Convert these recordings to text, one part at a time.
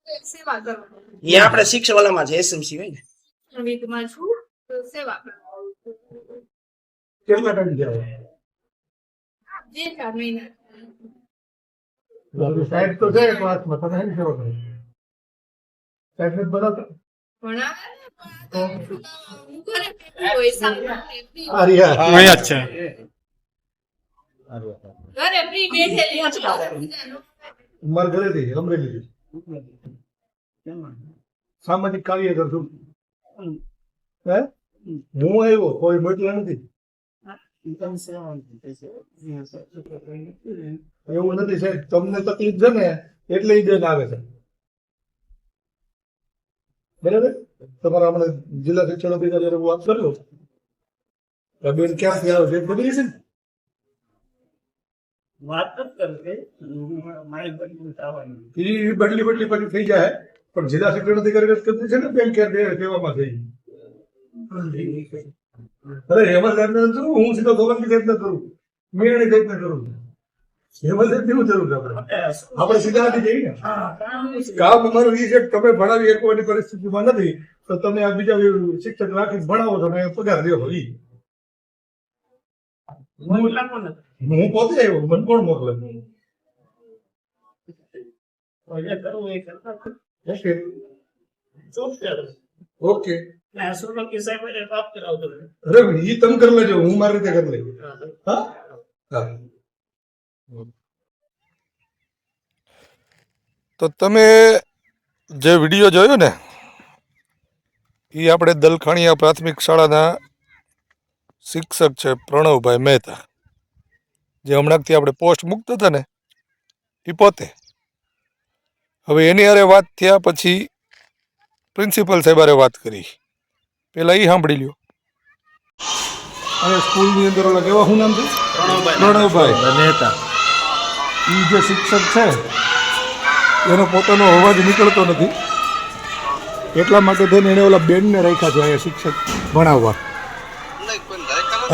સેવા કરો. એ આપણે શિક્ષણ વાળામાં છે એસએમસી હોય ને વિધમાં છું તો સેવા કરો. કેટલા ટાઈમ જાય 2-4 મહિના. સાહેબ તો છે ક્લાસમાં તમે એની સેવા કરો સાહેબ ને બનાવતા ભણાવે ને પણ હું ઘરે બેઠી હોય સામે free. અહીંયા જ છે. ઘરે ફ્રી બેઠેલી છું. મારા ઘરેથી અમરેલી સામાજિક કાર્યકર છું હે હું આવ્યો કોઈ મોકલા નથી એવું નથી સાહેબ તમને તકલીફ છે ને એટલે ઈ બેન આવે છે બરાબર તમારા હમણાં જિલ્લા શિક્ષણ અધિકારી વાત કર્યો બેન ક્યાંથી આવે છે ખબર છે ને ઈ બદલી પછી થઈ જાય પણ જિલ્લા શિક્ષણ અધિકારી કીધું છે ને બેન ક્યાં સેવામાં થઈ અરે હેમંત સાહેબ ને હું સીધો ગોવર્નમેન્ટ સાહેબ ને કરું મેં એને સાહેબ ને કરું હેમંત સાહેબ કેવું જરૂર છે આપણે સીધા નથી જઈએ ને કામ અમારું એ છે કે તમે ભણાવી એકવાની પરિસ્થિતિમાં નથી તો તમે આ બીજા શિક્ષક રાખીને ભણાવો છો ને પગાર દેવો ઈ હું પોતે આવ્યો મને કોણ મોકલે ઓકે અરે ઈ તમે કરી લેજો હું મારી રીતે કરી લઈ હા હા તો તમે જે વિડીયો જોયો ને એ આપણે દલખાણીયા પ્રાથમિક શાળાના શિક્ષક છે પ્રણવભાઈ મહેતા જે હમણાંથી આપણે પોસ્ટ મૂકતા હતા ને એ પોતે હવે એની હારે વાત થયા પછી પ્રિન્સિપલ સાહેબ હારે વાત કરી પેલા એ સાંભળી લ્યો અને સ્કૂલની અંદર ઓલા કેવા શું નામ છે પ્રણવભાઈ મહેતા ઈ જે શિક્ષક છે એનો પોતાનો અવાજ નીકળતો નથી એટલા માટે થઈને એને ઓલા બેનને રાખ્યા છે અહીંયા શિક્ષક ભણાવવા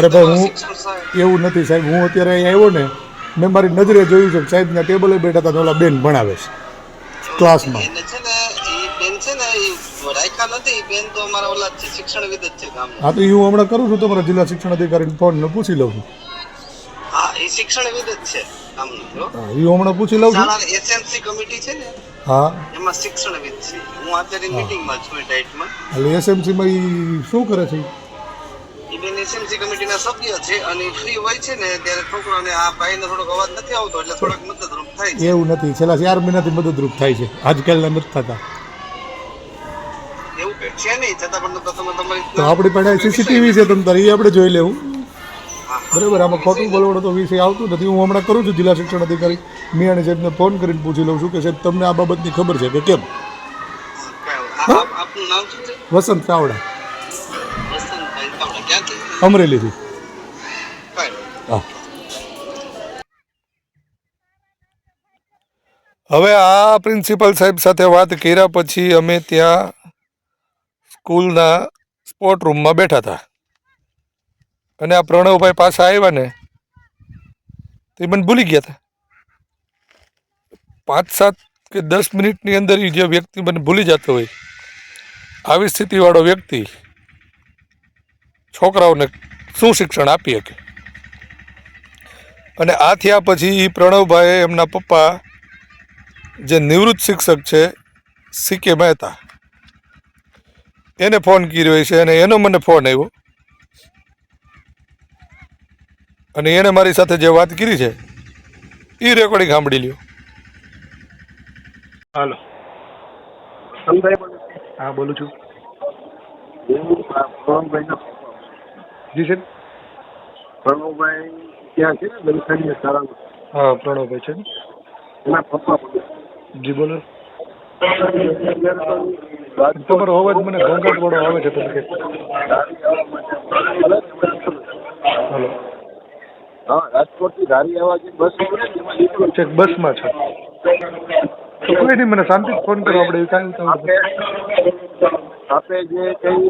અરે ભાઈ હું એવું નથી સાહેબ હું અત્યારે અહીંયા આવ્યો ને મેં મારી નજરે જોયું છે સાહેબના ટેબલે બેઠા હતા ઓલા બેન ભણાવે છે ક્લાસમાં હા તો એ હું હમણાં કરું છું તમારા જિલ્લા શિક્ષણ અધિકારીને ફોન પૂછી લઉં છું એ હમણાં પૂછી લઉં છું એસએમસી કમિટી છે ને હા એમાં શિક્ષણવિદ છે હું અત્યારે મીટિંગમાં છું ડાયટમાં એટલે એસએમસીમાં એ શું કરે છે એ બેન એસએમસી કમિટીના સભ્ય છે અને ફ્રી હોય છે ને ત્યારે છોકરાને આ ભાઈને થોડોક અવાજ નથી આવતો એટલે થોડાક મદદરૂપ થાય છે એવું નથી છેલ્લા 4 મહિનાથી મદદરૂપ થાય છે આજકાલના નથી થતા એવું કંઈક છે નહીં છતાં પણ તો તમે તમારી તો આપણી પાસે સીસીટીવી છે તમ તારે એ આપણે જોઈ લેવું બરાબર આમાં ખોટું બોલવાનું તો વિષય આવતું નથી હું હમણાં કરું છું જિલ્લા શિક્ષણ અધિકારી મિયાણી સાહેબને ફોન કરીને પૂછી લઉં છું કે સાહેબ તમને આ બાબતની ખબર છે કે કેમ આપનું નામ શું છે વસંત ચાવડા વસંતભાઈ તમને ક્યાંથી અમરેલીથી કાંઈ હા હવે આ પ્રિન્સિપલ સાહેબ સાથે વાત કર્યા પછી અમે ત્યાં સ્કૂલના સ્પોર્ટ રૂમમાં બેઠા હતા અને આ પ્રણવભાઈ પાછા આવ્યા ને તે મને ભૂલી ગયા હતા 5-7 કે 10 મિનિટની અંદર એ જે વ્યક્તિ મને ભૂલી જતો હોય આવી સ્થિતિવાળો વ્યક્તિ છોકરાઓને શું શિક્ષણ આપી શકે અને આ થયા પછી એ પ્રણવભાઈએ એમના પપ્પા જે નિવૃત્ત શિક્ષક છે સીકે મહેતા એને ફોન કર્યો છે અને એનો મને ફોન આવ્યો અને એણે મારી સાથે જે વાત કરી છે એ રેકોર્ડિંગ સાંભળી લ્યો હાલો હા બોલું છું જી સાહેબ પ્રણવભાઈ ત્યાં છે ને દલખાણીયા શાળામાં હા પ્રણવભાઈ છે એના પપ્પા જી બોલો તમારો અવાજ મને ઘોંઘાટ વાળો આવે છે તમે હાલો હા રાજકોટથી ધારી આવવા જે બસ ચેક બસમાં છે તો કોઈ નહીં મને શાંતિથી ફોન કરો આપણે કાંઈ આપે જે કઈ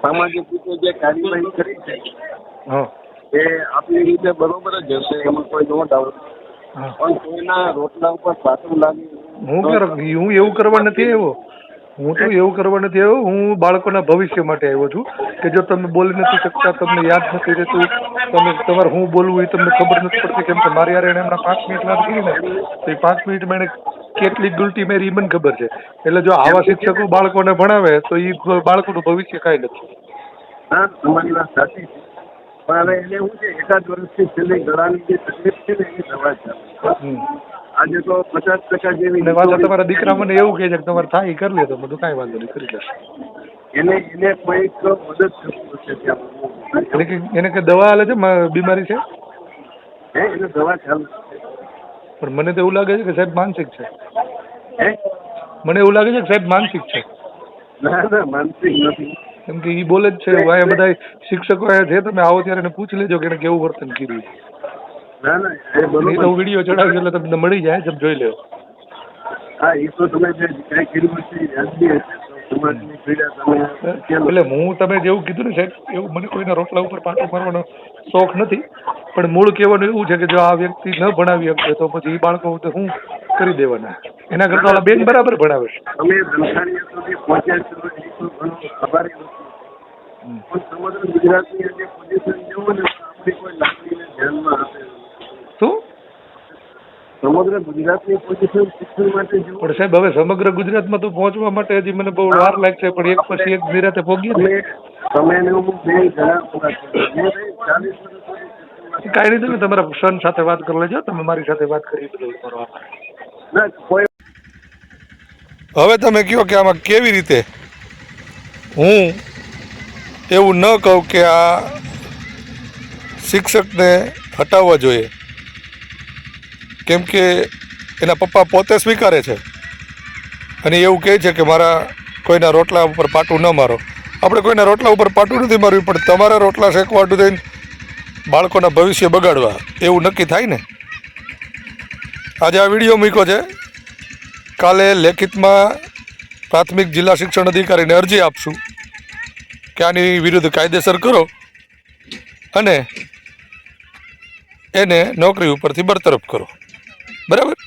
સામાજિક રીતે જે કાર્યવાહી કરી છે હા એ આપણી રીતે બરોબર જ હશે એમાં કોઈ નો ડાઉટ હા પણ કોઈના રોટલા ઉપર પાછું લાગે હું એવું કરવા નથી આવ્યો. હું તો એવું કરવા નથી આવ્યો. હું બાળકોના ભવિષ્ય માટે આવ્યો છું કે જો તમે બોલી નથી શકતા, તમને યાદ નથી રહેતું, તમે તમારે હું બોલવું એ તમને ખબર નથી પડતી, કેમ કે મારી યાર એને હમણાં 5 મિનિટ વાત કરી ને તો એ 5 મિનિટમાં એને કેટલી ગુલટી મારી એ મને ખબર છે. એટલે જો આવા શિક્ષકો બાળકોને ભણાવે તો એ બાળકોનું ભવિષ્ય કાંઈ નથી. હા, તમારી વાત સાચી છે, પણ હવે એને શું છે, એકાદ વર્ષથી છેલ્લે ગળાની જે તકલીફ છે ને એની દવા ચાલે. આજે તો 50% જેવી અને પાછા તમારા દીકરા મને એવું કહે છે કે તમારે થાય એ કરી લે, તો બધું કાંઈ વાંધો નહીં, કરી લેશે. એને કોઈક મદદ કરવું છે ત્યાં. એને કે દવા હાલે છે, બીમારી છે, એને દવા ચાલુ પણ મને તો એવું લાગે છે કે સાહેબ માનસિક છે. હે? મને એવું લાગે છે કે સાહેબ માનસિક છે. ના ના, માનસિક નથી. કેમ કે એ બોલે જ છે, અહીંયા બધા શિક્ષકો અહીંયા છે, તમે આવો ત્યારે એને પૂછી લેજો કે એને કેવું વર્તન કર્યું. ના ના, એ એ બરોબર. તો વિડીયો ચડાવ્યો એટલે તમને મળી જાય, તમે જોઈ લેવો. હા, એ તો તમે જે કાંઈ કર્યું છે એ યાદની હશે. સમાજની પીડા તમે એટલે હું તમે જેવું કીધું ને સાહેબ, એવું મને કોઈના રોટલા ઉપર પાટું મારવાનો શોખ નથી, પણ મૂળ કહેવાનું એવું છે કે જો આ વ્યક્તિ ન ભણાવી શકે તો પછી એ બાળકો હું કરી દેવાના. એના કરતા ઓલા બેન બરાબર ભણાવે છે. તમે ધનસારી સુધી પહોંચ્યા છો એ તો ઘણું આભારી નથી, પણ સમગ્ર ગુજરાતની આજે પોઝિશન જેવું ને આપણી કોઈ લાગણીને ધ્યાનમાં આપે. શું? સમગ્ર ગુજરાતની પોઝિશન શિક્ષણ માટે જેવું. પણ સાહેબ હવે સમગ્ર ગુજરાતમાં તો પહોંચવા માટે હજી મને બહુ વાર લાગશે, પણ એક પછી એક નિરાતે પહોંચીએ ને. તમે એને હું 2 જણા પૂરા કર્યા. 40 વર્ષ સુધી કાંઈ નહીં, તમે તમારા સન સાથે વાત કરી લેજો, તમે મારી સાથે વાત કરી બધું કરો. ના કોઈ. હવે તમે કહો કે આમાં કેવી રીતે હું એવું ન કહું કે આ શિક્ષકને હટાવવા જોઈએ, કેમ કે એના પપ્પા પોતે સ્વીકારે છે અને એવું કહે છે કે મારા કોઈના રોટલા ઉપર પાટું ન મારો. આપણે કોઈના રોટલા ઉપર પાટું નથી મારવું, પણ તમારા રોટલા શેકવાડું થઈને બાળકોના ભવિષ્ય બગાડવા એવું નક્કી થાય ને. આજે આ વિડીયો મૂક્યો છે, કાલે લેખિતમાં પ્રાથમિક જિલ્લા શિક્ષણ અધિકારીને અરજી આપશું કે આની વિરુદ્ધ કાયદેસર કરો અને એને નોકરી ઉપરથી બરતરફ કરો. બરાબર.